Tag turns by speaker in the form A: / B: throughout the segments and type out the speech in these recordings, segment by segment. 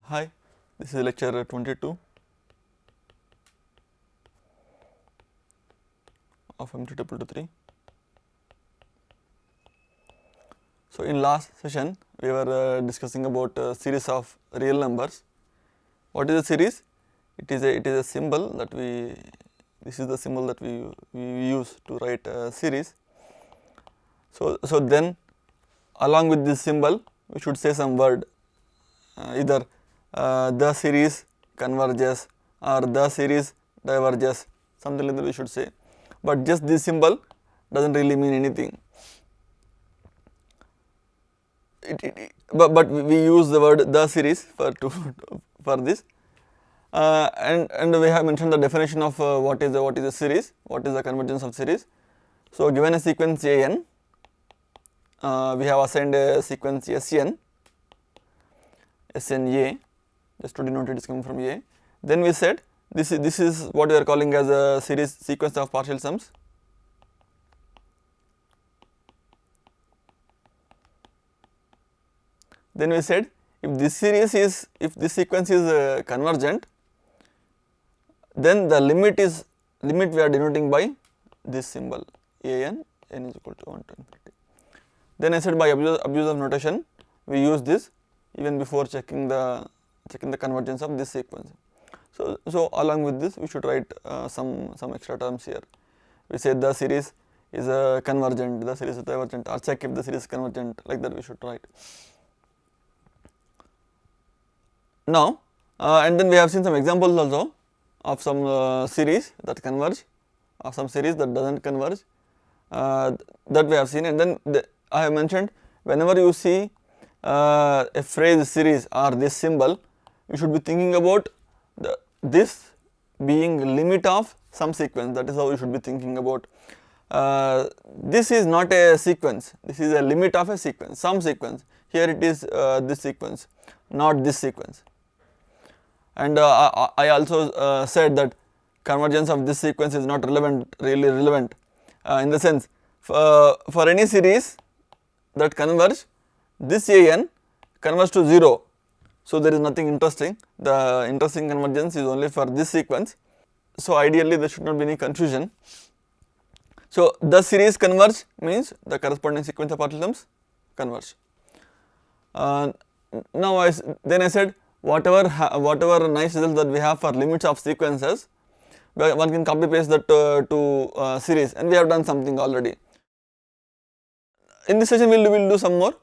A: Hi, this is lecture 22 of M223. So in last session we were discussing about a series of real numbers. What is a series? It is a symbol that this is the symbol that we use to write a series. So then along with this symbol we should say some word, either the series converges or the series diverges, something like that we should say, but just this symbol does not really mean anything. But we use the word the series for this, and we have mentioned the definition of what is a series, what is the convergence of series. So given a sequence an, we have assigned a sequence SN A, just to denote it is coming from A. Then we said this is what we are calling as a series sequence of partial sums. Then we said if this sequence is convergent, then the limit we are denoting by this symbol n is equal to 1 to infinity. Then I said by abuse of notation we use this even before checking the convergence of this sequence. So along with this we should write some extra terms here. We say the series is convergent, the series is divergent, or check if the series is convergent, like that we should write. Now and then we have seen some examples also of some series that converge, or some series that does not converge, that we have seen. And then I have mentioned whenever you see a phrase series or this symbol, you should be thinking about this being limit of some sequence. That is how you should be thinking about. This is not a sequence, this is a limit of a sequence, some sequence. Here it is this sequence, not this sequence. And I also said that convergence of this sequence is not really relevant, in the sense for any series that converge, this an converges to 0. So there is nothing interesting. The interesting convergence is only for this sequence. So ideally there should not be any confusion. So the series converge means the corresponding sequence of partial sums converge. Now then I said whatever nice results that we have for limits of sequences, one can copy paste that to series, and we have done something already. In this session we will do some more.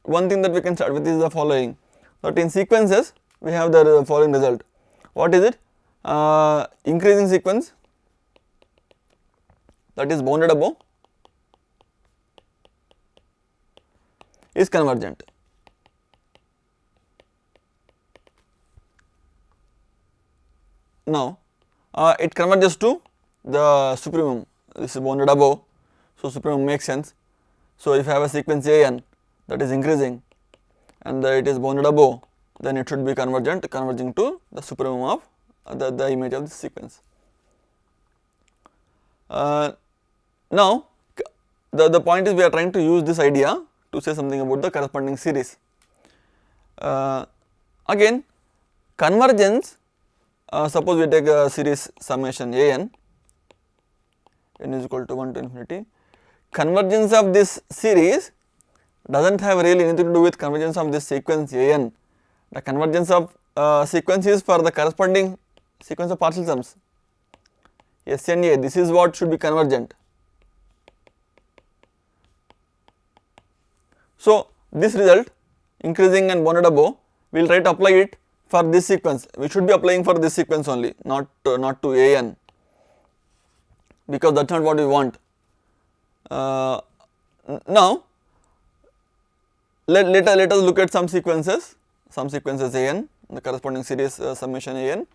A: One thing that we can start with is the following, that in sequences we have the following result. What is it? Increasing sequence that is bounded above is convergent. Now it converges to the supremum. This is bounded above, so supremum makes sense. So if I have a sequence an that is increasing and it is bounded above, then it should be converging to the supremum of the image of the sequence. Now the point is we are trying to use this idea to say something about the corresponding series. Again, convergence, suppose we take a series summation n is equal to 1 to infinity. Convergence of this series does not have really anything to do with convergence of this sequence an. The convergence of sequence is for the corresponding sequence of partial sums SNA. This is what should be convergent. So this result, increasing and bounded above, we will try to apply it for this sequence. We should be applying for this sequence only, not to an, because that is not what we want. Now let us look at some sequences an, the corresponding series summation an,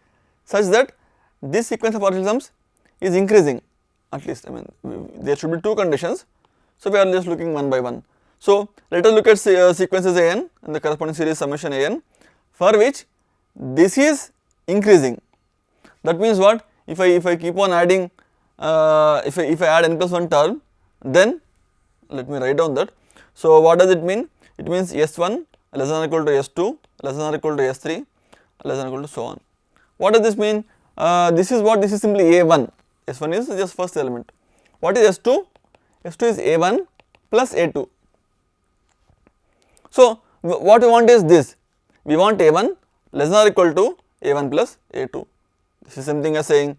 A: such that this sequence of partial sums is increasing. At least, I mean, there should be two conditions. So we are just looking one by one. So let us look at sequences an and the corresponding series summation an, for which this is increasing. That means what? If I keep on adding, if I add n plus 1 term, then let me write down that. So what does it mean? It means S1 less than or equal to S2, less than or equal to S3, less than or equal to so on. What does this mean? This is simply A1. S1 is just first element. What is S2? S2 is A1 plus A2. So what we want is this. We want A1 less than or equal to A1 plus A2. This is something as saying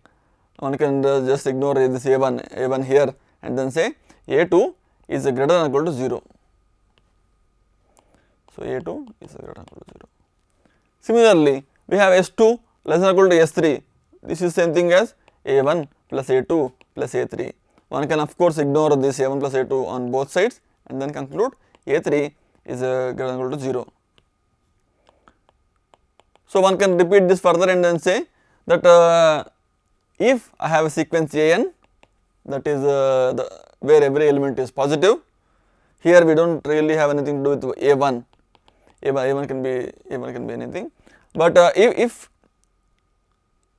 A: one can just ignore this A1 here and then say A2 is greater than or equal to 0. So A2 is greater than or equal to 0. Similarly, we have S2 less than or equal to S3. This is same thing as A1 plus A2 plus A3. One can of course ignore this A1 plus A2 on both sides and then conclude A3 is greater than or equal to 0. So one can repeat this further and then say that if I have a sequence An, that is where every element is positive, here we do not really have anything to do with A1. A1 can be anything, but if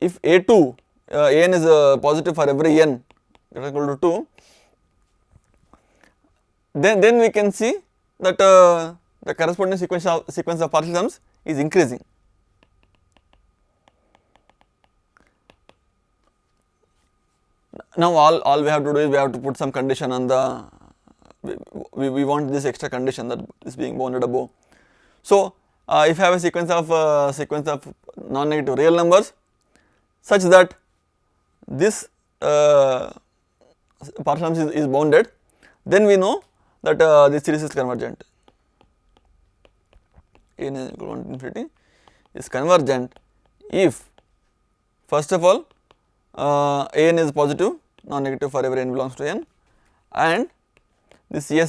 A: A2 An is positive for every n greater than or equal to 2, then we can see that the corresponding sequence of partial sums is increasing. Now all we have to do is we have to put some condition on the, we want this extra condition that is being bounded above. So if I have a sequence of non-negative real numbers such that this partial sum is bounded, then we know that this series is convergent. N is equal to infinity is convergent if first of all An is positive, non-negative for every n belongs to n, and this Na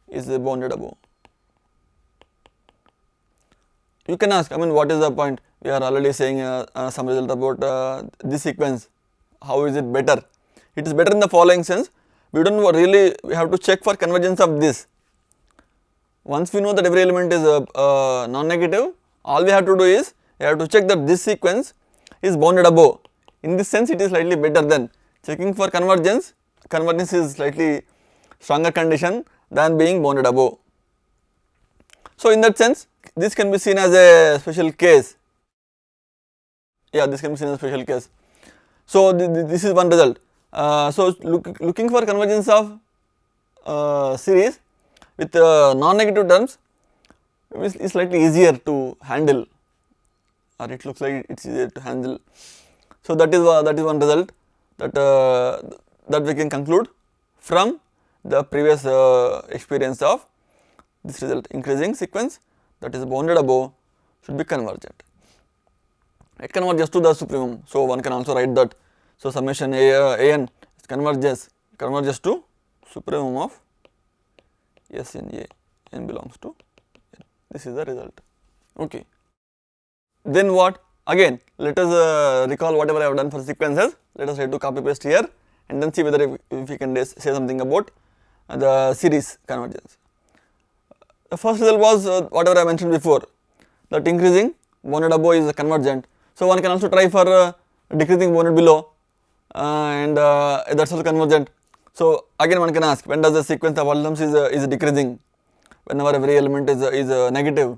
A: is bounded above. You can ask, I mean, what is the point? We are already saying some result about this sequence. How is it better? It is better in the following sense. We have to check for convergence of this. Once we know that every element is non-negative, all we have to do is we have to check that this sequence is bounded above. In this sense, it is slightly better than checking for convergence. Convergence is slightly stronger condition than being bounded above. So in that sense, this can be seen as a special case. Yeah, this can be seen as a special case. So this is one result. So looking for convergence of series with non-negative terms is slightly easier to handle, or it looks like it is easier to handle. So that is one result that we can conclude from the previous experience of this result. Increasing sequence that is bounded above should be convergent. It converges to the supremum. So one can also write that. So summation An converges to supremum of S in A. N belongs to N. This is the result. Okay. Then what? Again, let us recall whatever I have done for sequences. Let us try to copy paste here and then see whether if we can say something about the series convergence. The first result was whatever I mentioned before, that increasing bounded above is convergent. So one can also try for decreasing bounded below and that is also convergent. So again one can ask, when does the sequence of all terms is decreasing? Whenever every element is negative,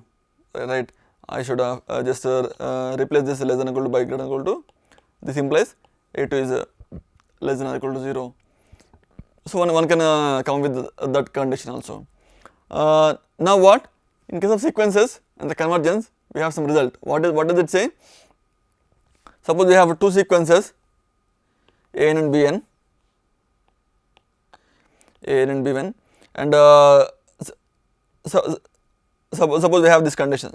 A: right? I should just replace this less than or equal to by greater than or equal to. This implies A2 is less than or equal to 0. So one can come with that condition also. Now what? In case of sequences and the convergence, we have some result. What does it say? Suppose we have two sequences, An and Bn, and suppose we have this condition.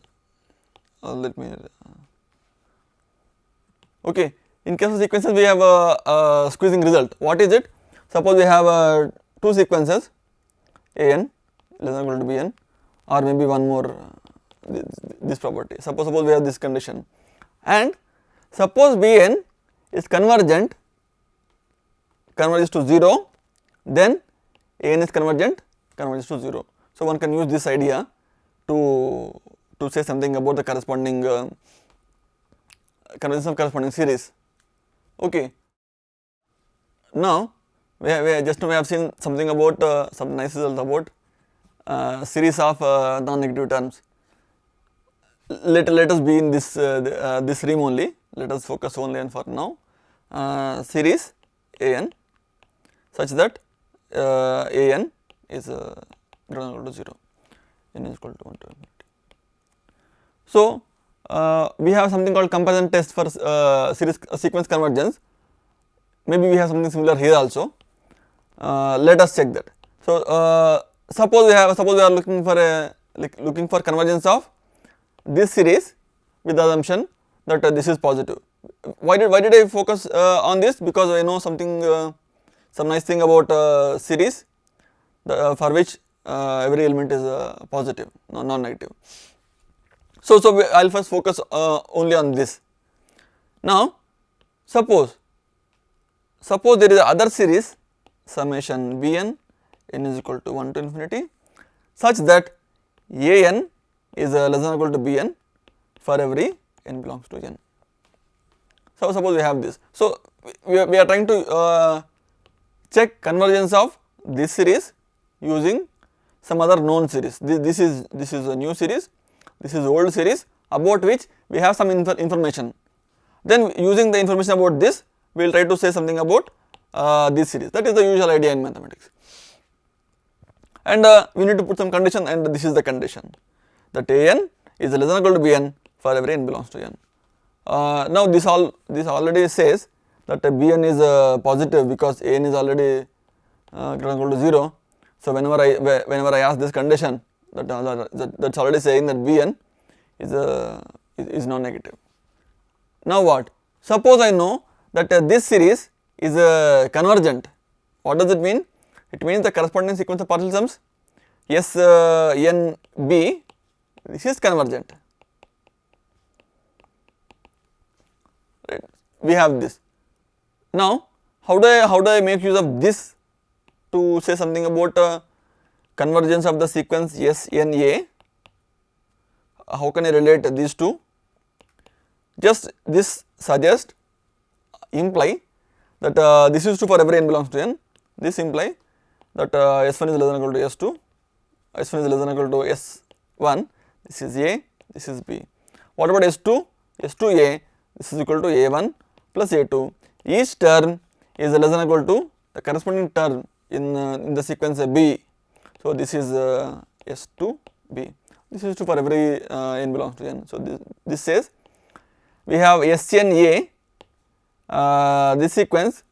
A: Let me. Okay. In case of sequences, we have a squeezing result. What is it? Suppose we have two sequences, An less than or equal to Bn, or maybe one more this property. Suppose we have this condition, and suppose Bn is converges to 0, then An is converges to 0. So one can use this idea to say something about the corresponding convergence of corresponding series. Okay. Now we have seen something about some nice result about series of non-negative terms. Let us be in this this realm only. Let us focus only on for now series an such that an is greater than or equal to 0, n is equal to 1 to infinity. So we have something called comparison test for series sequence convergence. Maybe we have something similar here also. Let us check that. So suppose we are looking for convergence of this series with the assumption that this is positive. Why did I focus on this? Because I know something some nice thing about series for which every element is positive, non-negative. So I will first focus only on this. Now suppose there is other series summation bn n is equal to 1 to infinity such that an is less than or equal to bn for every n belongs to n. So suppose we have this. So we are trying to check convergence of this series using some other known series. This is a new series, this is old series about which we have some information. Then using the information about this, we will try to say something about this series. That is the usual idea in mathematics. And we need to put some condition, and this is the condition that an is less than or equal to bn for every n belongs to n. Now this already says that bn is positive because an is already greater than or equal to 0. So whenever I ask this condition, that's already saying that bn is non-negative. Now what? Suppose I know that this series is convergent. What does it mean? It means the corresponding sequence of partial sums S n b, this is convergent. Right. We have this. Now how do I make use of this to say something about convergence of the sequence S n a? How can I relate these two? Just this suggests, imply that this is true for every n belongs to n. This imply that S1 is less than or equal to S2, S1 is less than or equal to S1, this is A, this is B. What about S2? S2A, this is equal to A1 plus A2. Each term is less than or equal to the corresponding term in the sequence B. So this is S2B. This is true for every n belongs to n. So this says we have SNA, this sequence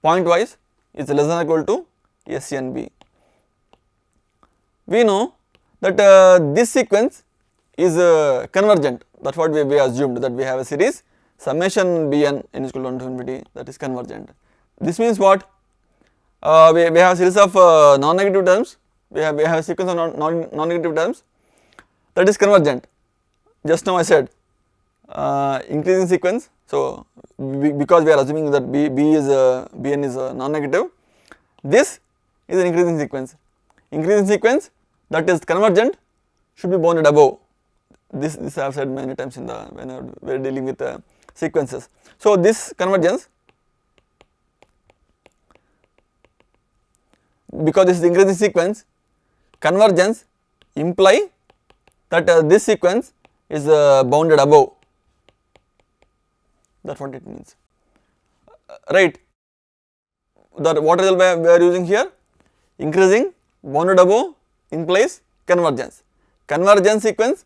A: point wise is less than or equal to SNB. We know that this sequence is convergent. That's what we assumed, that we have a series summation bn n is equal to 1 to infinity, that is convergent. This means what? We have a series of non-negative terms. We have a sequence of non-negative terms that is convergent. Just now I said increasing sequence. So because we are assuming that bn is non-negative, this is an increasing sequence. Increasing sequence that is convergent should be bounded above. This I have said many times when we are dealing with sequences. So this convergence, because this is increasing sequence, convergence imply that this sequence is bounded above. That's what it means, right? What result we are using here? Increasing bounded above implies convergence. Convergence sequence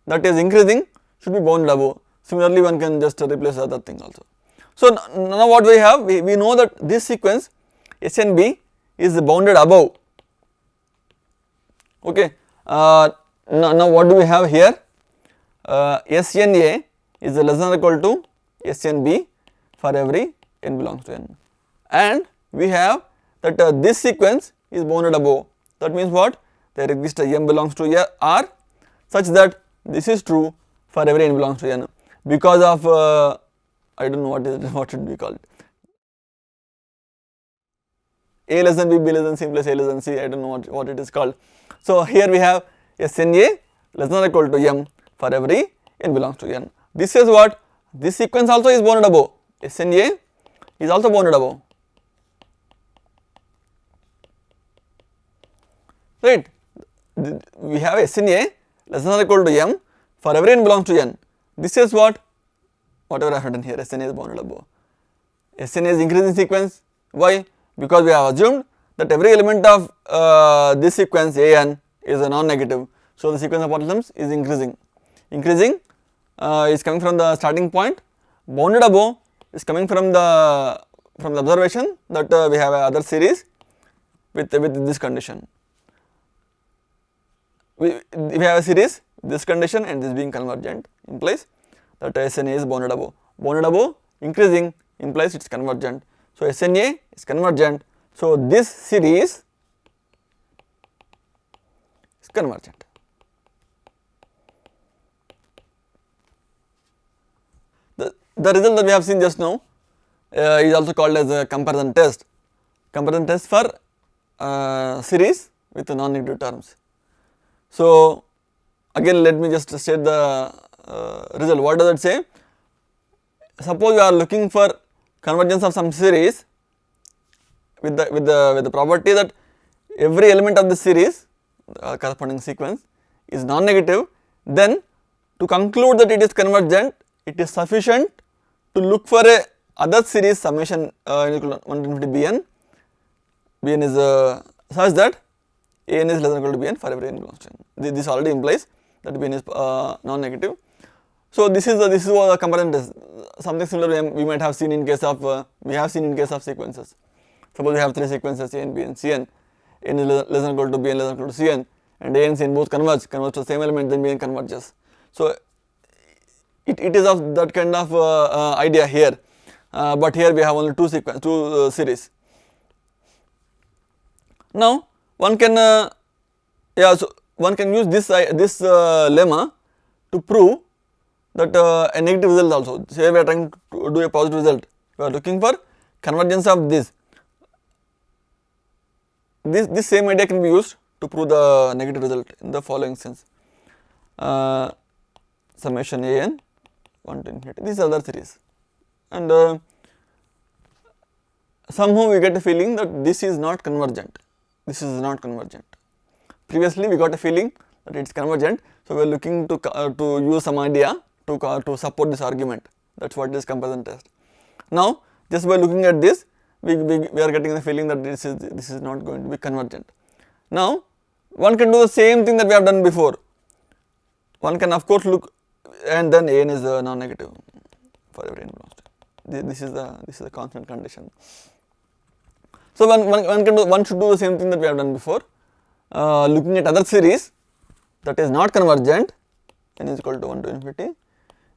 A: that is increasing should be bounded above. Similarly, one can just replace other thing also. So now what we have? We know that this sequence SNB is bounded above. Okay. Now what do we have here? SNA is less than or equal to SNB for every n belongs to n, and we have that this sequence is bounded above. That means what? There exists a m belongs to R such that this is true for every n belongs to n, because of I don't know what should be called, a less than b less than c plus a less than c, I don't know what it is called. So here we have SNA less than or equal to m for every n belongs to n. This says what? This sequence also is bounded above. SNA is also bounded above, right? we have SNA less than or equal to M for every n belongs to N. This is what? Whatever I have done here, SNA is bounded above. SNA is increasing sequence. Why? Because we have assumed that every element of this sequence AN is a non-negative. So the sequence of partial sums is increasing. Increasing is coming from the starting point. Bounded above is coming from the observation that we have other series with this condition. We have a series, this condition and this being convergent implies that SNA is bounded above. Bounded above increasing implies it is convergent. So SNA is convergent. So this series is convergent. The result that we have seen just now is also called as a comparison test. Comparison test for series with non-negative terms. So again let me just state the result. What does it say? Suppose you are looking for convergence of some series with the property that every element of the series corresponding sequence is non-negative, then to conclude that it is convergent, it is sufficient to look for a other series summation equal to 1 to infinity Bn. Bn is such that An is less than or equal to Bn for every n belongs to N. This already implies that Bn is non-negative. So this is what the comparison test. Something similar we might have seen in case of sequences. Suppose we have 3 sequences A, B and Cn. N is less than or equal to Bn, less than or equal to Cn, and A and Cn both converge to the same element, then Bn converges. So it is of that kind of idea here, but here we have only two series. Now one can one can use this lemma to prove that a negative result also. Say we are trying to do a positive result, we are looking for convergence of this. This same idea can be used to prove the negative result in the following sense. Summation An 1 to infinity, this is other series, and somehow we get a feeling that this is not convergent. This is not convergent. Previously we got a feeling that it is convergent, so we are looking to use some idea to support this argument. That is what is comparison test. Now just by looking at this, we are getting the feeling that this is not going to be convergent. Now one can do the same thing that we have done before. One can of course look, and then An is non-negative for every n belongs to N. This is the constant condition. So one should do the same thing that we have done before, looking at other series that is not convergent, n is equal to 1 to infinity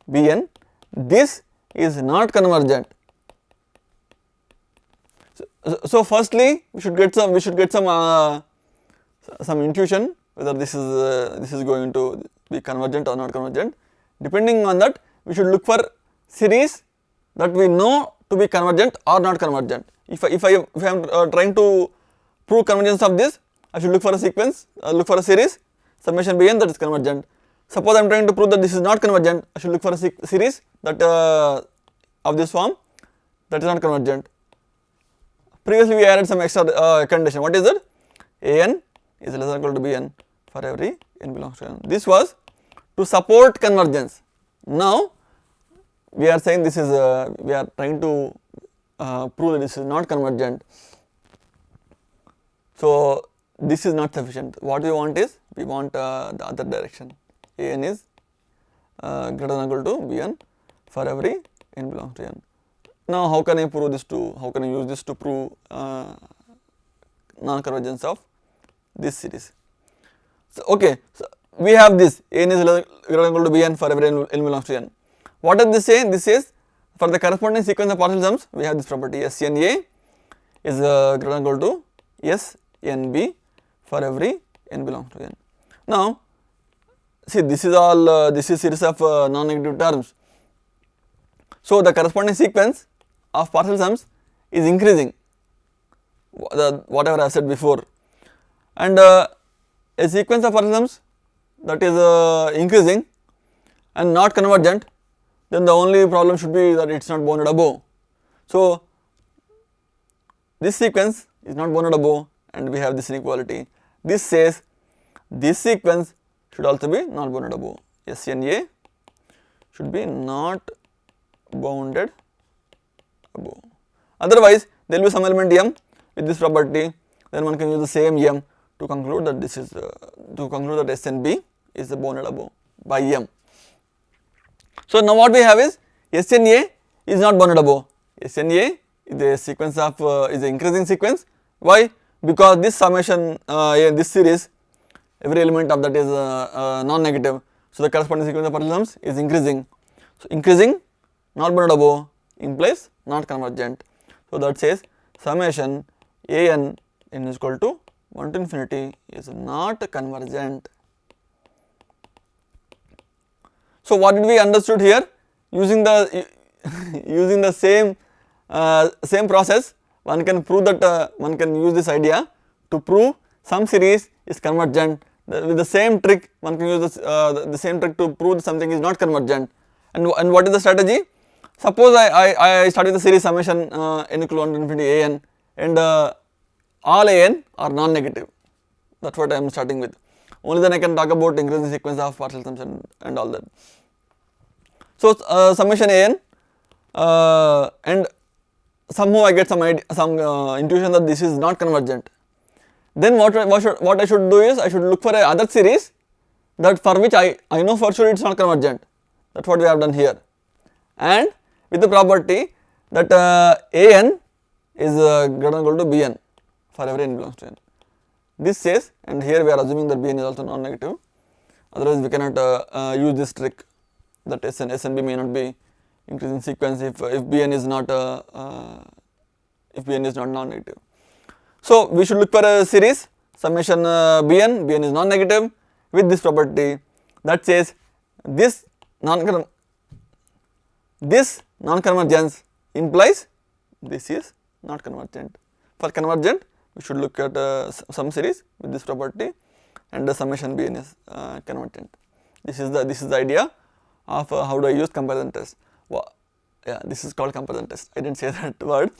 A: Bn. This is not convergent. So firstly we should get some intuition whether this is going to be convergent or not convergent. Depending on that, we should look for series that we know to be convergent or not convergent. If I am trying to prove convergence of this, I should look for a sequence, look for a series summation Bn that is convergent. Suppose I am trying to prove that this is not convergent, I should look for a series that of this form that is not convergent. Previously we added some extra condition. What is it? An is less than or equal to Bn for every n belongs to N. This was to support convergence. Now we are saying this is we are trying to prove that this is not convergent. So this is not sufficient. What we want is, we want the other direction. An is greater than or equal to Bn for every n belongs to N. Now how can I prove this how can I use this to prove non-convergence of this series? So okay, so we have this N is greater than or equal to Bn for every n belongs to N. What does this say? This says for the corresponding sequence of partial sums, we have this property SNA is greater than or equal to SNB for every n belongs to N. Now see, this is all this is series of non-negative terms. So the corresponding sequence of partial sums is increasing, whatever I have said before, and a sequence of partial sums that is increasing and not convergent, then the only problem should be that it is not bounded above. So this sequence is not bounded above and we have this inequality. This says this sequence should also be not bounded above. SNA should be not bounded above. Otherwise, there will be some element M with this property. Then one can use the same M to conclude that this is SNB is bounded above by M. So now what we have is SNA is not bounded above. SNA is a sequence of is an increasing sequence. Why? Because this summation in this series, every element of that is non-negative. So the corresponding sequence of partial terms is increasing. So increasing, not bounded above implies not convergent. So that says summation an n is equal to 1 to infinity is not convergent. So what did we understood here? Using the using the same process, one can prove that one can use this idea to prove some series is convergent. With the same trick, one can use the same trick to prove that something is not convergent. And what is the strategy? Suppose I start with the series summation n equal to 1 to infinity an, and all an are non-negative. That's what I am starting with. Only then I can talk about increasing sequence of partial terms and all that. So summation an, and somehow I get some idea, some intuition that this is not convergent. Then what I should do is I should look for a other series that for which I know for sure it is not convergent. That's what we have done here. And with the property that an is greater than or equal to bn for every n belongs to n. This says, and here we are assuming that bn is also non-negative, otherwise we cannot use this trick that SNB may not be increasing sequence if bn is not non-negative. So we should look for a series summation bn is non-negative with this property that says this non-convergence implies this is not convergent. For convergent, we should look at some series with this property, and the summation bn is convergent. This is the idea of how do I use comparison test. Yeah, this is called comparison test. I didn't say that word.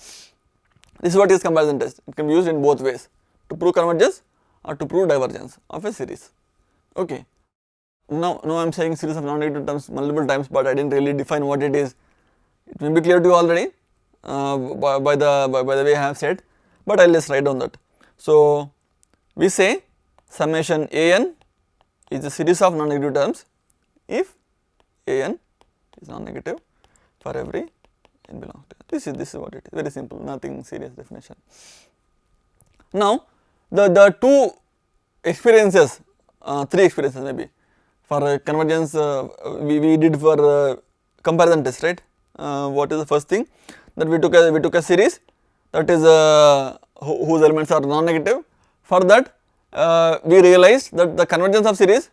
A: This is what is comparison test. It can be used in both ways, to prove convergence or to prove divergence of a series. Okay. Now I am saying series of non-negative terms multiple times, but I didn't really define what it is. It may be clear to you already by the way I have said, but I will just write down that. So we say summation an is a series of non-negative terms if an is non-negative for every n belongs to n. This is what it is. Very simple, nothing serious definition. Now the two experiences, three experiences maybe. For convergence, we did for comparison test, right? What is the first thing? That we took a series that is whose elements are non-negative. For that, we realized that the convergence of series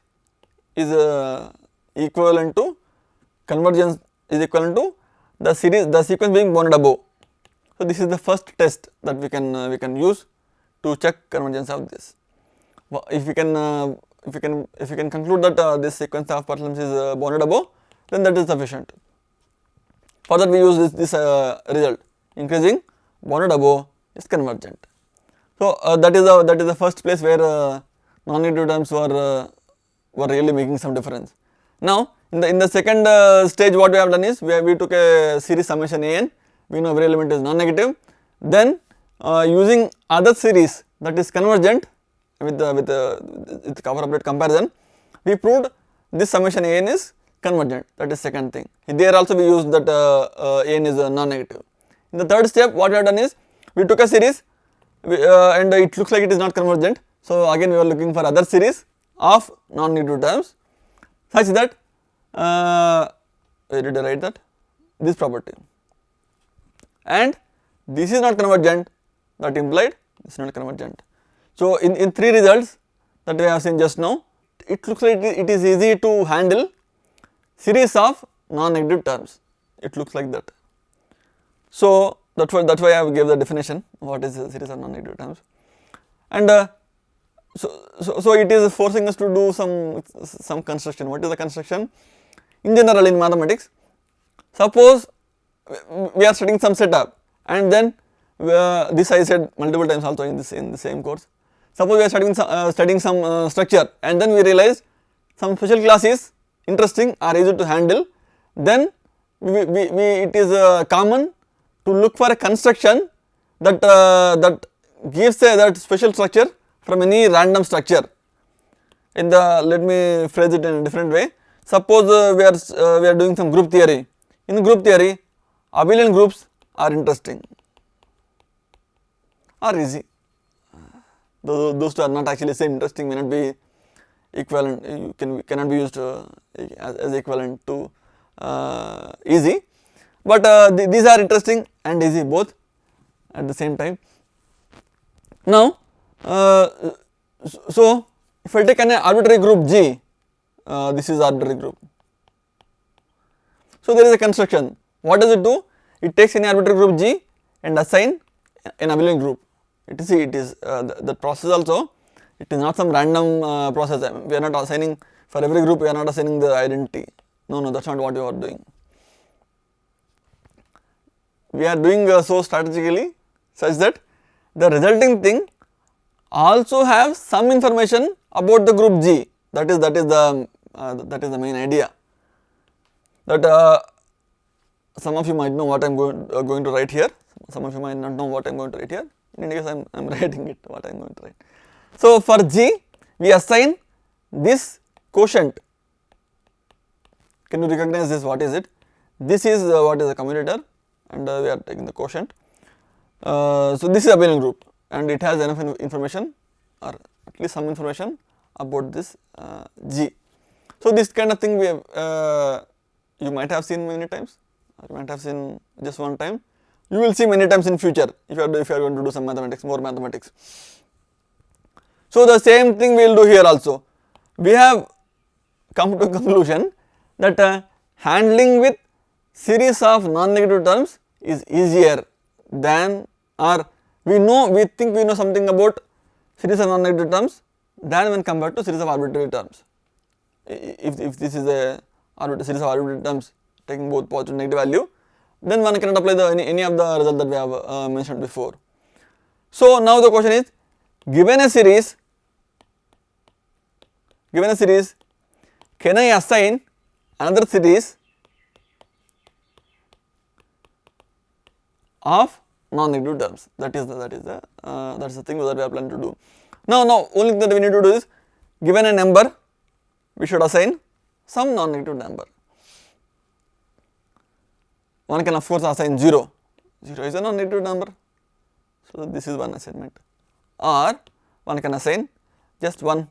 A: is equivalent to convergence is equivalent to the sequence being bounded above. So this is the first test that we can use to check convergence of this. If we can conclude that this sequence of partial terms is bounded above, then that is sufficient. For that we use this result, increasing bounded above is convergent. So that is the first place where non-negative terms were really making some difference. Now in the second stage, what we have done is we took a series summation an. We know every element is non-negative. Then using other series that is convergent with appropriate comparison, we proved this summation an is convergent. That is second thing. There also we used that an is non-negative. In the third step, what we have done is we took a series and it looks like it is not convergent. So again we were looking for other series of non-negative terms such that where did I write that? This property. And this is not convergent, that implied this is not convergent. So in three results that we have seen just now, it looks like it is easy to handle series of non-negative terms. It looks like that. So that's why I gave the definition what is a series of non-negative terms. And so it is forcing us to do some construction. What is the construction? In general, in mathematics, suppose we are studying some setup, and then this I said multiple times also in the same course. Suppose we are studying some structure, and then we realize some special class is interesting or easy to handle, then it is common to look for a construction that gives that special structure from any random structure. Let me phrase it in a different way. Suppose we are doing some group theory. In group theory, abelian groups are interesting or easy. Those two are not actually same. Interesting may not be equivalent. Cannot be used as equivalent to easy. But these are interesting and easy both at the same time. Now, so if I take an arbitrary group G, this is arbitrary group. So there is a construction. What does it do? It takes any arbitrary group G and assign an abelian group. It is the process also. It is not some random process. We are not assigning for every group. We are not assigning the identity. No, that's not what we are doing. We are doing so strategically such that the resulting thing also have some information about the group G. That is the main idea. That some of you might know what I am going to write here. Some of you might not know what I am going to write here. In any case, I am writing it. What I am going to write. So for G, we assign this quotient. Can you recognize this? What is it? This is what is the commutator, and we are taking the quotient. So this is a abelian group, and it has enough information, or at least some information about this G. So this kind of thing we have, you might have seen many times, or you might have seen just one time. You will see many times in future if you are going to do some mathematics, more mathematics. So the same thing we will do here also. We have come to a conclusion that handling with series of non-negative terms is easier than, or we think we know something about series of non-negative terms than when compared to series of arbitrary terms. If this is a series of arbitrary terms taking both positive and negative value, then one cannot apply any of the result that we have mentioned before. So now the question is, given a series, can I assign another series of non-negative terms? That is the thing that we are planning to do. Now only thing that we need to do is, given a number, we should assign some non-negative number. One can of course assign 0. 0 is a non-negative number, so this is one assignment. Or one can assign just 1.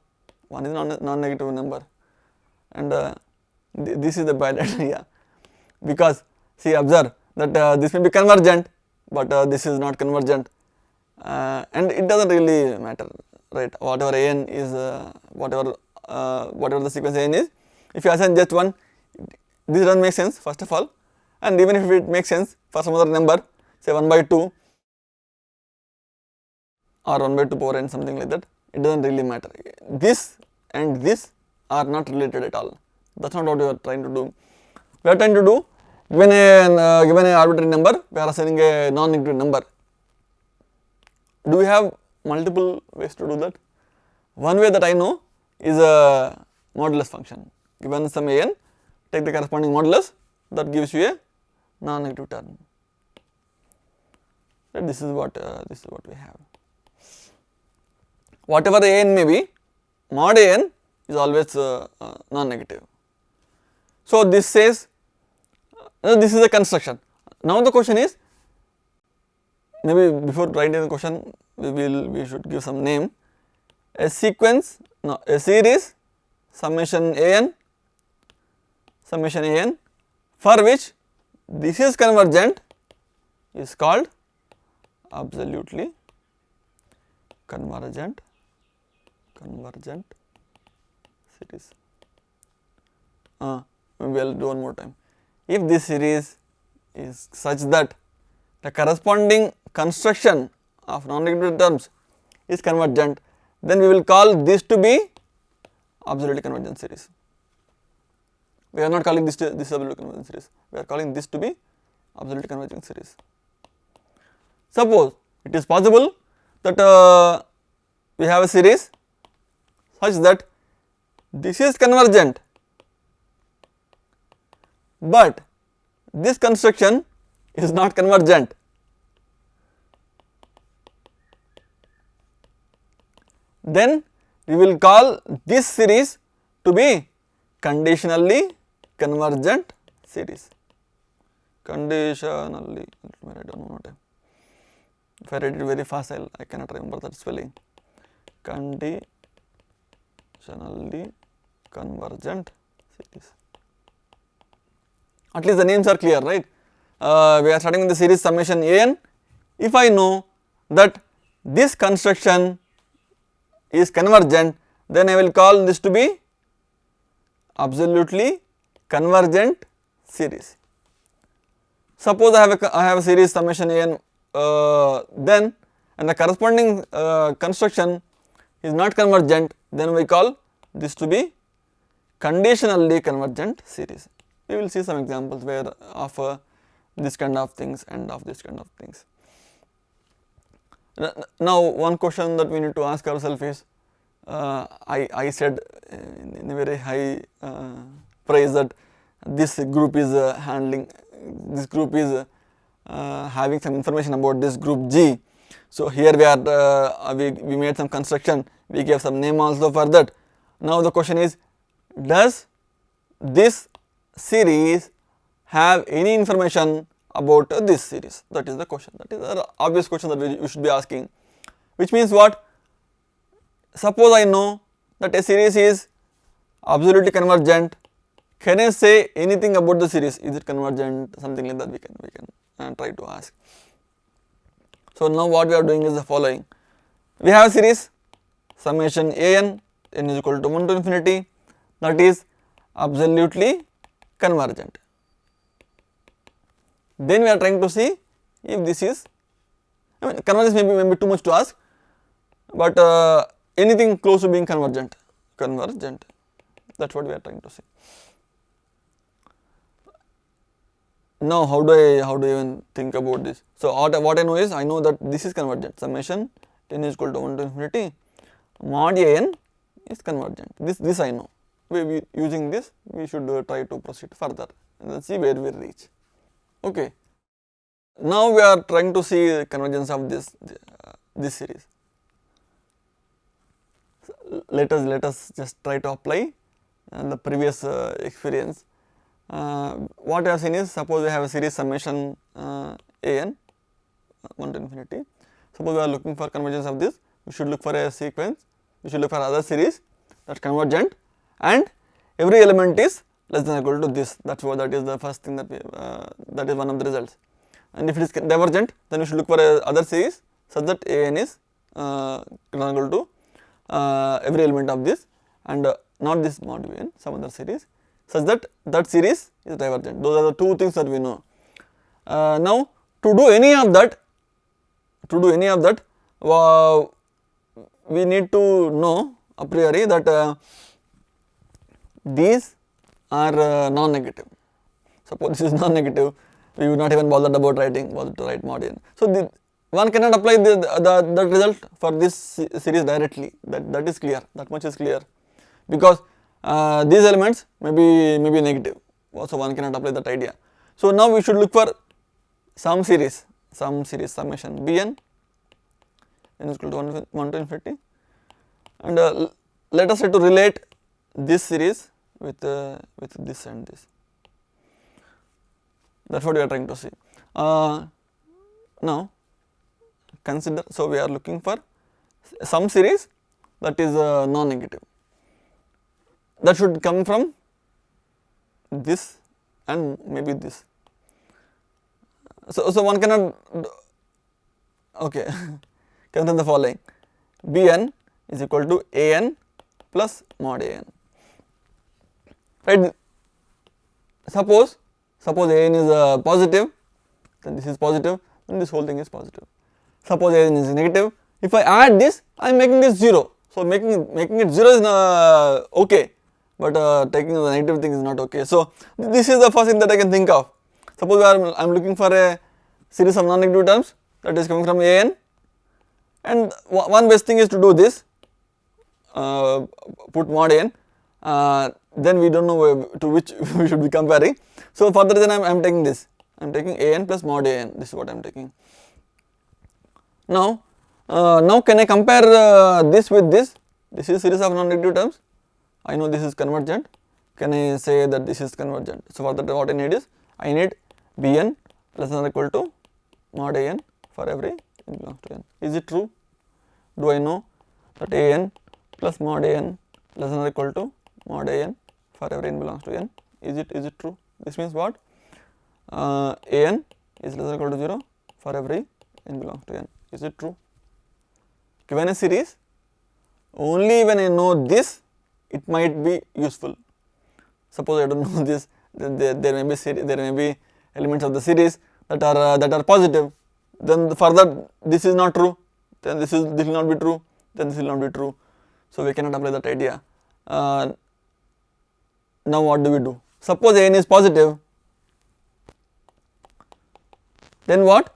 A: 1 is non-negative number, and this is the bad idea, because see, observe that this may be convergent, but this is not convergent, and it does not really matter, right? Whatever an is, whatever the sequence an is, if you assign just 1, this does not make sense first of all, and even if it makes sense for some other number, say 1 by 2 or 1 by 2 power n, something like that, it does not really matter. This and this are not related at all. That is not what we are trying to do. We are trying to do, given an arbitrary number, we are assigning a non-negative number. Do we have multiple ways to do that? One way that I know is a modulus function. Given some an, take the corresponding modulus, that gives you a non-negative term. And this is what we have. Whatever the an may be, mod an is always non-negative. So this says, this is a construction. Now the question is, maybe before writing the question, we should give some name. A sequence, no, a series, summation an, for which this is convergent, is called absolutely convergent series. Maybe I will do one more time. If this series is such that the corresponding construction of non-negative terms is convergent, then we will call this to be absolutely convergent series. We are not calling this absolutely convergent series. We are calling this to be absolutely convergent series. Suppose it is possible that we have a series such that this is convergent, but this construction is not convergent. Then we will call this series to be conditionally convergent series. Conditionally, let me write down one more time. If I write it very fast, I cannot remember that spelling. Conditionally convergent series. At least the names are clear, right? We are starting with the series summation an. If I know that this construction is convergent, then I will call this to be absolutely convergent series. Suppose I have a series summation an then and the corresponding construction is not convergent, then we call this to be conditionally convergent series. We will see some examples where of this kind of things and of this kind of things. Now one question that we need to ask ourselves is, I said in a very high praise that this group is this group is having some information about this group G. So here we are we made some construction, we gave some name also for that. Now the question is, does this series have any information about this series? That is the question. That is an obvious question that we should be asking. Which means what? Suppose I know that a series is absolutely convergent. Can I say anything about the series? Is it convergent? Something like that we can try to ask. So now what we are doing is the following. We have a series summation an n is equal to 1 to infinity, that is absolutely convergent. Then we are trying to see if this is, convergence may be too much to ask, but anything close to being convergent, that is what we are trying to see. Now how do I even think about this? So what I know is, I know that this is convergent, summation n is equal to 1 to infinity, mod an is convergent, this I know. Using this we should try to proceed further and then see where we reach. Okay, now we are trying to see convergence of this series. So let us just try to apply the previous experience. What we have seen is, suppose we have a series summation an 1 to infinity. Suppose we are looking for convergence of this, we should look for a sequence, we should look for other series that convergent, and every element is less than or equal to this. That is the first thing that that is one of the results. And if it is divergent, then we should look for other series such that an is equal to every element of this, and not this mod n, some other series, such that that series is divergent. Those are the two things that we know. Now to do any of that, we need to know a priori that these are non-negative. Suppose this is non-negative, we would not even bother to write mod n. So one cannot apply the result for this series directly. That is clear. That much is clear, because these elements may be negative. So one cannot apply that idea. So now we should look for some series summation bn n is equal to 1 to infinity, and let us try to relate this series with this and this. That is what we are trying to see. Now consider, so we are looking for some series that is non-negative, that should come from this and maybe this. So one cannot, okay, consider the following: bn is equal to an plus mod an. Right? Suppose an is positive, then this is positive, then this whole thing is positive. Suppose an is negative, if I add this, I am making this 0. So making it 0 is okay, but taking the negative thing is not okay. So this is the first thing that I can think of. Suppose I am looking for a series of non-negative terms that is coming from an, and one best thing is to do this. put mod n, then we don't know to which we should be comparing. So for that reason I am taking this, I am taking an plus mod an, this is what I am taking. Now can I compare this with this? This is series of non-negative terms, I know this is convergent, can I say that this is convergent? So for that what I need is, I need Bn less than or equal to mod an for every n belongs to n. Is it true? Do I know that an plus mod an less than or equal to mod an for every n belongs to n? Is it true? This means what? An is less than or equal to 0 for every n belongs to n. Is it true? Given a series, only when I know this, it might be useful. Suppose I don't know this, there may be elements of the series that are positive. Then for that this is not true. Then this will not be true. Then this will not be true. So we cannot apply that idea. Now what do we do? Suppose an is positive. Then what?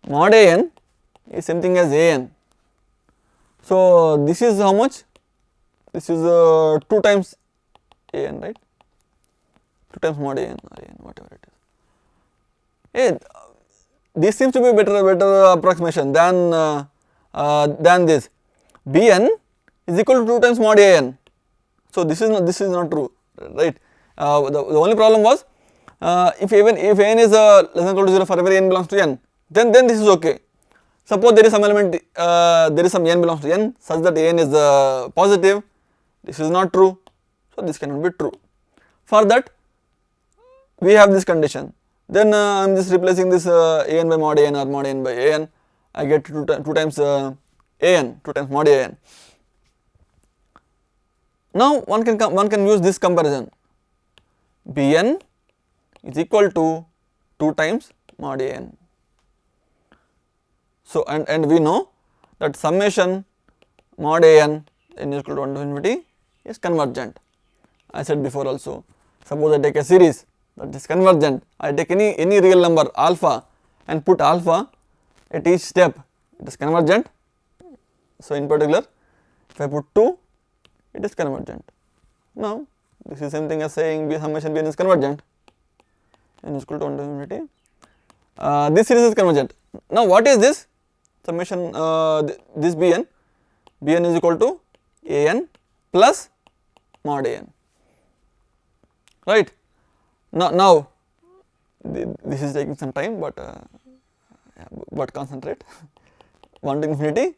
A: Mod an is same thing as an. So this is how much? This is 2 times an, right? 2 times mod an or an, whatever it is. Hey, this seems to be better approximation than this. Bn is equal to 2 times mod an. So this is not true, right? The only problem was if n is less than or equal to 0 for every n belongs to n, then this is okay. Suppose there is some element, there is some n belongs to n such that n is positive, this is not true, so this cannot be true. For that we have this condition. Then I am just replacing this an by mod an or mod n by an, I get 2 times an, 2 times mod an. Now one can use this comparison. Bn is equal to 2 times mod an. So and we know that summation mod an n is equal to 1 to infinity is convergent. I said before also, suppose I take a series that is convergent, I take any real number alpha and put alpha at each step, it is convergent. So in particular, if I put 2, it is convergent. Now this is same thing as saying summation Bn is convergent, n is equal to 1 to infinity. This series is convergent. Now what is this? Summation this Bn is equal to an plus mod an, right? Now this is taking some time, but concentrate. 1 to infinity,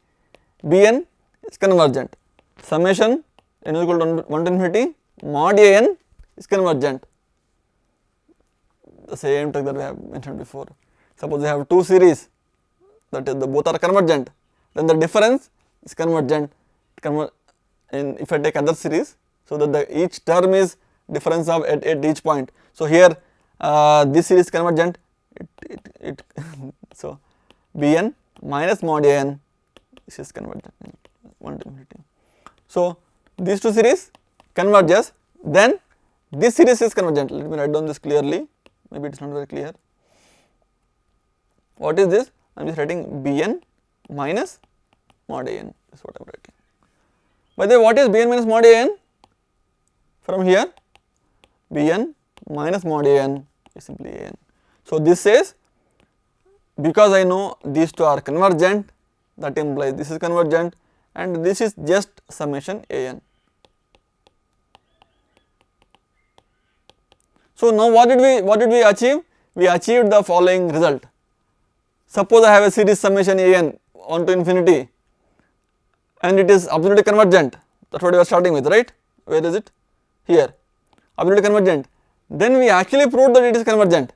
A: Bn is convergent. Summation n is equal to 1 to infinity, mod an is convergent. The same trick that we have mentioned before. Suppose we have 2 series, that is both are convergent, then the difference is convergent. And if I take other series, so that each term is difference of at each point. So here this series is convergent, so Bn minus mod an, this is convergent 1 to infinity. So these 2 series converges, then this series is convergent. Let me write down this clearly, maybe it is not very clear. What is this? I am just writing Bn minus mod an, is what I am writing. By the way, what is Bn minus mod an? From here, Bn minus mod an is simply an. So this says, because I know these 2 are convergent, that implies this is convergent, and this is just summation an. So now what did we achieve? We achieved the following result. Suppose I have a series summation an 1 to infinity, and it is absolutely convergent. That's what we are starting with, right? Where is it? Here, absolutely convergent. Then we actually proved that it is convergent.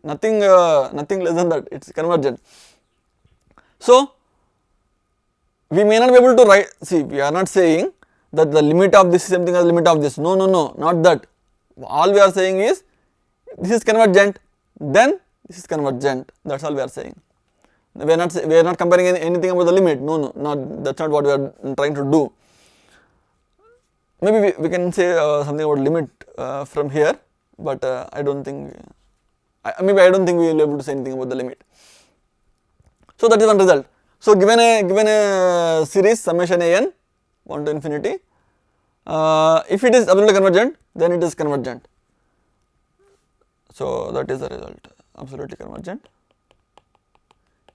A: Nothing less than that. It is convergent. So we may not be able to write. See, we are not saying that the limit of this is something as limit of this. No, not that. All we are saying is this is convergent, then this is convergent. That's all we are saying. We are not comparing anything about the limit. No, that's not what we are trying to do. Maybe we can say something about limit from here, but I don't think we will be able to say anything about the limit. So that is one result. So given a series summation an 1 to infinity, If it is absolutely convergent, then it is convergent. So that is the result. Absolutely convergent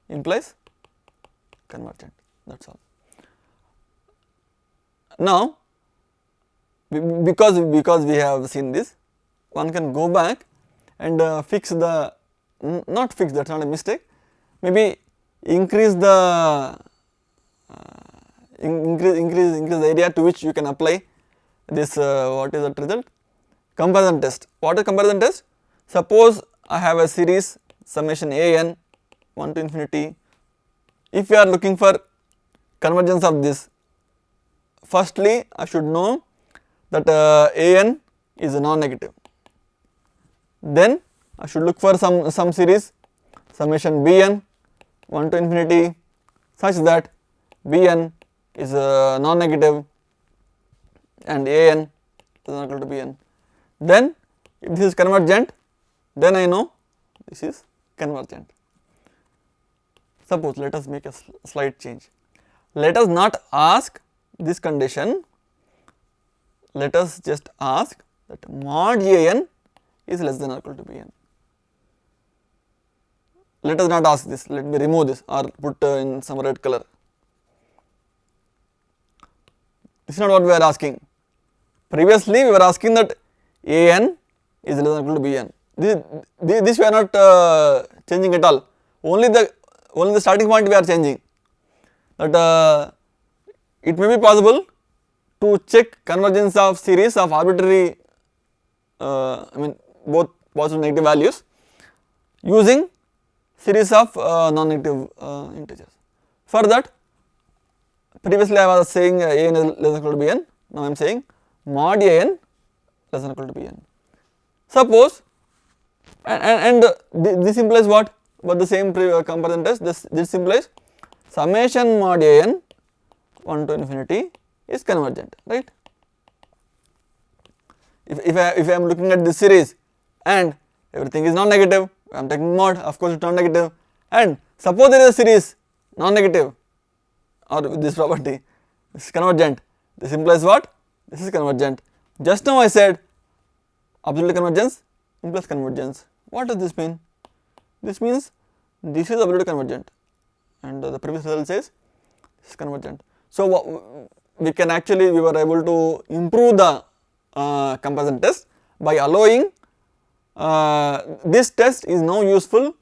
A: implies convergent. That's all. Now, because we have seen this, one can go back and fix the, not fix, that's not a mistake, maybe increase the increase the area to which you can apply this what is that result? Comparison test. What is comparison test? Suppose I have a series summation an 1 to infinity. If you are looking for convergence of this, firstly I should know that an is non-negative. Then I should look for some series summation bn 1 to infinity such that bn is non-negative and an is not equal to bn. Then if this is convergent, then I know this is convergent. Suppose let us make a slight change. Let us not ask this condition, let us just ask that mod an is less than or equal to bn. Let us not ask this, let me remove this or put in some red color. This is not what we are asking. Previously we were asking that an is less than or equal to bn. This we are not changing at all. Only the starting point we are changing. That it may be possible to check convergence of series of arbitrary, both positive and negative values using series of non-negative integers. For that, previously I was saying an is less than or equal to bn, now I am saying mod an less than or equal to bn. Suppose, and this implies what? But the same comparison test, this implies summation mod an 1 to infinity is convergent, right? If I am looking at this series and everything is non-negative, I am taking mod, of course it is non-negative, and suppose there is a series non-negative or with this property, this is convergent, this implies what? This is convergent. Just now I said absolute convergence implies convergence. What does this mean? This means this is absolutely convergent and the previous result says this is convergent. So we were able to improve the comparison test by allowing this test is now useful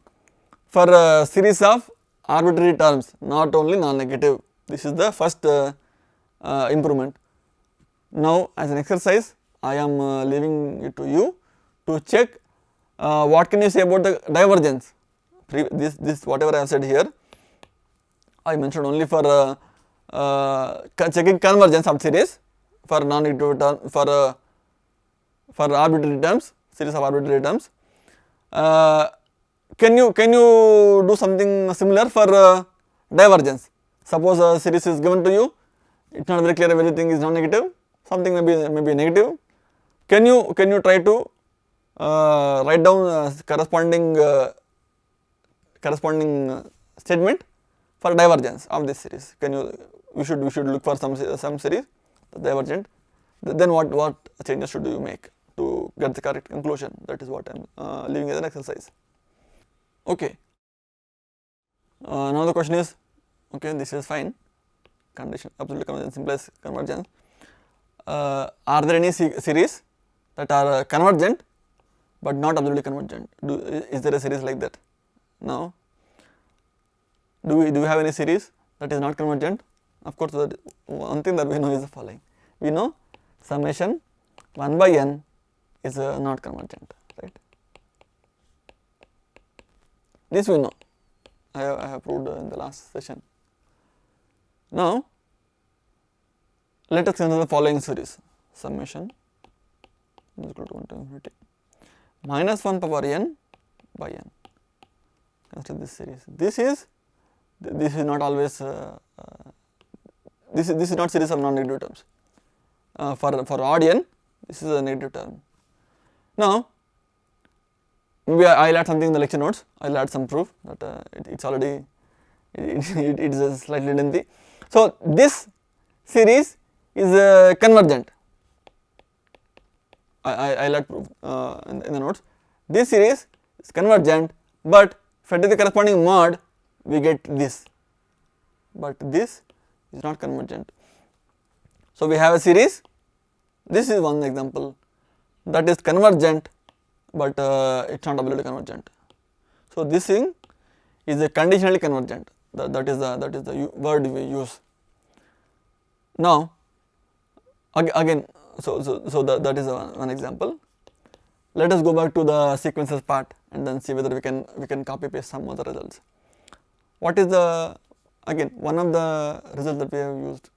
A: for a series of arbitrary terms, not only non-negative. This is the first improvement. Now as an exercise I am leaving it to you to check what can you say about the divergence. This whatever I have said here I mentioned only for checking convergence of series for non-negative term, for arbitrary terms, series of arbitrary terms. Can you do something similar for divergence? Suppose a series is given to you, it is not very clear if everything is non-negative, something may be negative. Can you try to write down corresponding statement for divergence of this series? We should look for some series divergent. Then what changes should you make to get the correct conclusion? That is what I am leaving as an exercise. Okay. Now the question is, okay, this is fine. Condition absolute convergence implies convergence. Are there any series that are convergent but not absolutely convergent? Is there a series like that? Now, do we have any series that is not convergent? Of course, one thing that we know is the following. We know summation 1 by n is not convergent, right? This we know. I have proved in the last session. Now, let us consider the following series. Summation is equal to 1 to infinity minus 1 power n by n. Consider this series. This is not always this is not series of non-negative terms. For odd n, this is a negative term. Now, maybe I will add something in the lecture notes. I will add some proof that it's already it is slightly lengthy. So this series is convergent. I'll let prove in the notes. This series is convergent, but if I take the corresponding mod, we get this, but this is not convergent. So we have a series, this is one example that is convergent, but it is not absolutely convergent. So this thing is a conditionally convergent, that is the word we use. Now again, so that is one example. Let us go back to the sequences part and then see whether we can copy paste some other results. What is the, again, one of the results that we have used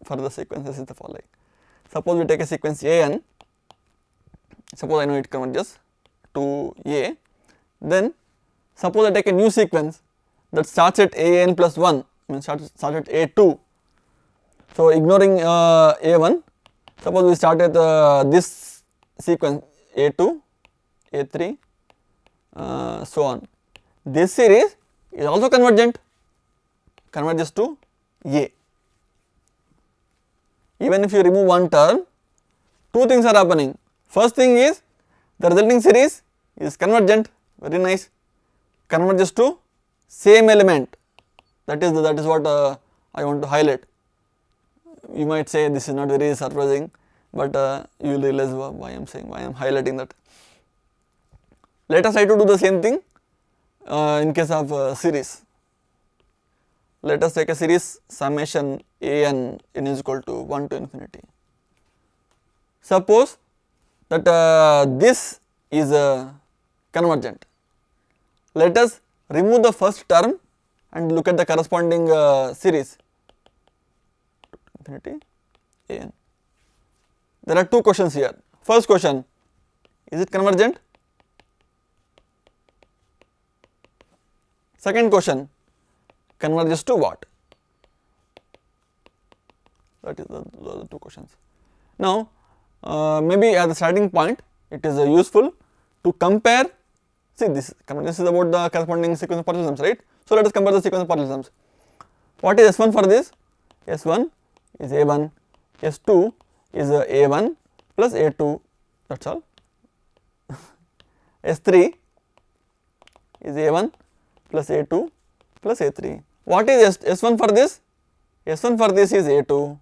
A: for the sequences is the following. Suppose we take a sequence an, suppose I know it converges to A, then suppose I take a new sequence that starts at an plus 1, means starts at a2. So ignoring a1, suppose we start at this sequence a2, a3, so on. This series is also convergent, converges to A. Even if you remove one term, two things are happening. First thing is the resulting series is convergent, very nice, converges to same element. That is what I want to highlight. You might say this is not very surprising, but you will realize why I am highlighting that. Let us try to do the same thing in case of series. Let us take a series summation an n is equal to 1 to infinity. Suppose that this is convergent. Let us remove the first term and look at the corresponding series infinity an. There are two questions here. First question, is it convergent? Second question, converges to what? That is the two questions. Now maybe at the starting point it is useful to compare. See, this is about the corresponding sequence of parallelisms, right? So let us compare the sequence of parallelisms. What is S1 for this? S1 is A1, S2 is A1 plus A2, that is all. S3 is A1 plus A2 plus A3. What is S1 for this? S1 for this is A2,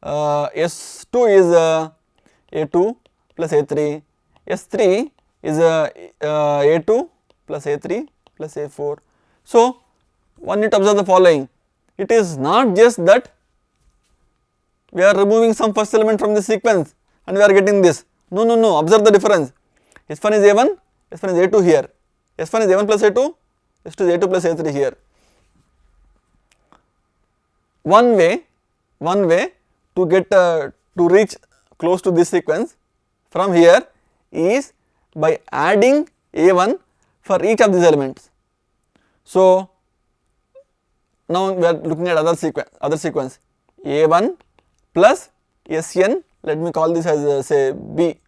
A: S2 is A2 plus A3, S3 is A2 plus A3 plus A4. So one need to observe the following. It is not just that we are removing some first element from the sequence and we are getting this. No, observe the difference. S1 is A1, S1 is A2 here, S1 is A1 plus A2, S2 is A2 plus A3 here. One way to get to reach close to this sequence from here is by adding A1 for each of these elements. So now we are looking at other sequence A1 plus Sn, let me call this as say B,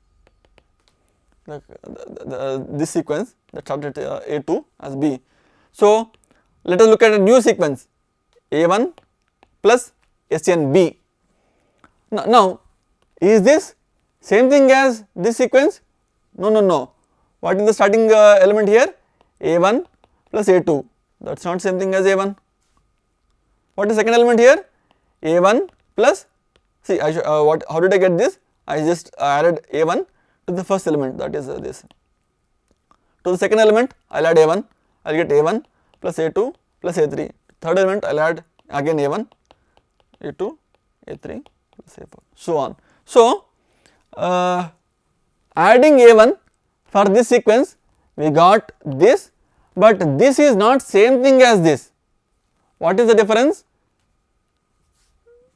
A: this sequence that started at A2 as B. So let us look at a new sequence A1 plus Sn B. Now is this same thing as this sequence? No. What is the starting element here? A1 plus A2, that is not same thing as A1. What is the second element here? A1 plus, see how did I get this? I just added A1 to the first element, that is this. To the second element I will add A1, I will get A1 plus A2 plus A3. Third element I will add again A1, A2, A3 plus A4, so on. So adding A1 for this sequence we got this, but this is not same thing as this. What is the difference?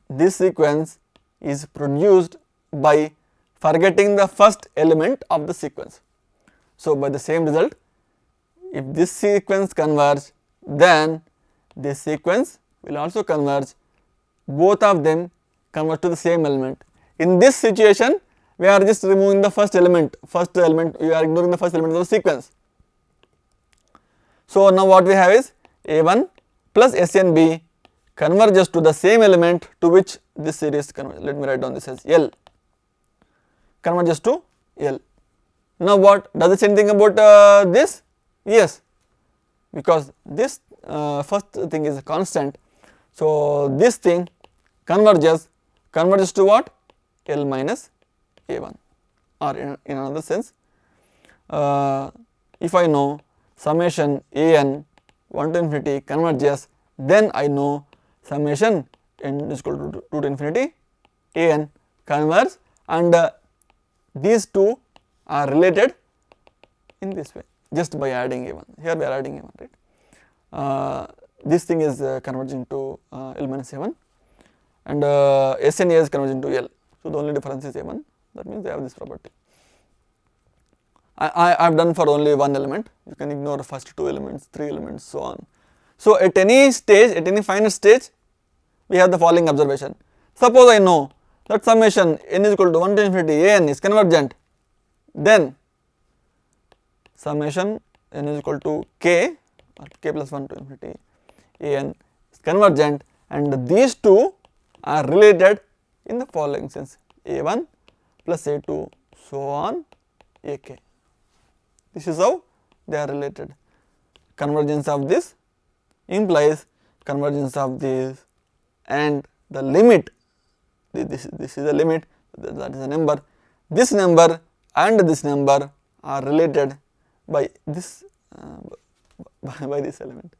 A: This sequence is produced by forgetting the first element of the sequence. So by the same result, if this sequence converge, then this sequence will also converge, both of them converge to the same element. In this situation we are just removing the first element, we are ignoring the first element of the sequence. So now what we have is A1 plus Snb converges to the same element to which this series converges. Let me write down this as L. converges to L. Now what, does it say anything about this? Yes, because this first thing is a constant, so this thing converges to what? L minus A1, or in another sense, if I know summation an 1 to infinity converges, then I know summation n is equal to 2 to infinity an converge, and these two are related in this way just by adding a1. Here we are adding a1, right. This thing is converging to L minus a1, and S and A is converging to L. So the only difference is a1. That means they have this property. I have done for only one element. You can ignore the first two elements, three elements, so on. So at any stage, at any finite stage, we have the following observation. Suppose I know that summation n is equal to 1 to infinity an is convergent, then summation n is equal to k, or k plus 1 to infinity an is convergent, and these two are related in the following sense: a1 plus a2, so on ak. This is how they are related. Convergence of this implies convergence of this, and the limit, this is a limit, that is a number. This number and this number are related by this by this element.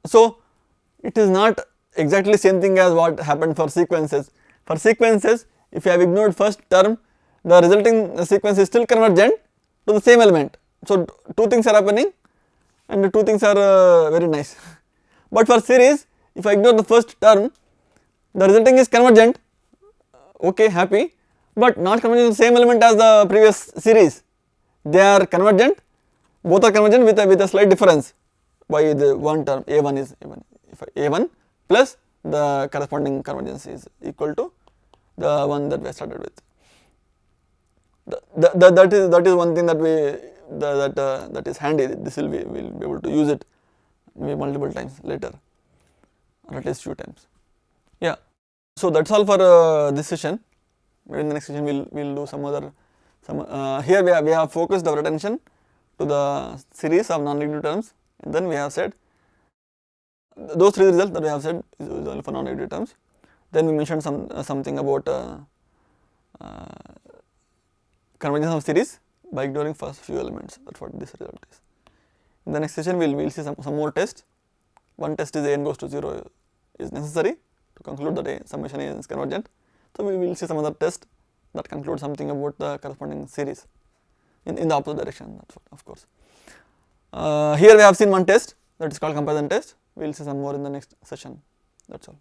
A: So it is not exactly same thing as what happened for sequences. For sequences, if you have ignored first term, the resulting sequence is still convergent to the same element. So two things are happening, and the two things are very nice. But for series, if I ignore the first term, the resulting is convergent, okay, happy, but not convergent to the same element as the previous series. They are convergent, both are convergent with a slight difference by the one term. A1 is A1, if A1 plus the corresponding convergence is equal to the one that we started with. That is one thing that that is handy. This will be, we'll be able to use it maybe multiple times later, or at least few times. Yeah. So that's all for this session. In the next session we'll do some other here we have focused our attention to the series of non-negative terms, and then we have said those three results that we have said is only for non-negative terms. Then we mentioned something about convergence of series by ignoring first few elements. That's what this result is. In the next session we'll see some more tests. One test is an goes to 0 is necessary to conclude that a summation A is convergent. So we will see some other test that concludes something about the corresponding series in the opposite direction, that's what, of course. Here we have seen one test that is called comparison test. We will see some more in the next session. That's all.